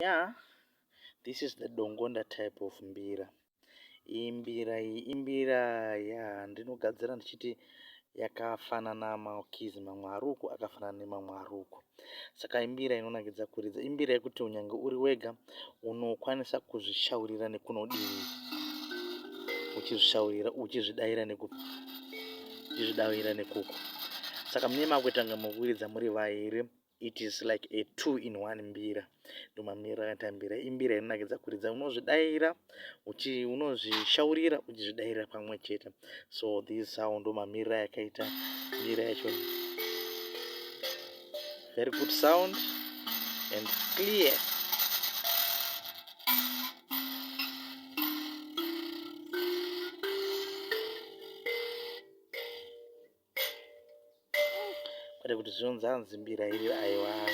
Yeah, this is the Dongonda type of mbira. Imbira iyi imbira ndinogadzira ndichiti yakafanana makizi mamwe aruku akafanana nemamwe aruku. Saka imbira inonakidza kuridza. Imbira yekuti unyange uri wega unokwanisa kuzvishaurira nekunodivi. Uchizvishaurira uchizvidavira nekuku. Saka mune makwetanga mukuridza muri vairi. It is like a 2-in-1 mbira. Ndomamira akaita mbira. Imbira inonakidza kuridza. Unozvidaira, unozvishaurira, uchizvidaira pamwe chete. So this sound ndomamirira yakaita mbira yacho. Very good sound and clear. Kwete kuti zvinonzi mbira iri aiwa.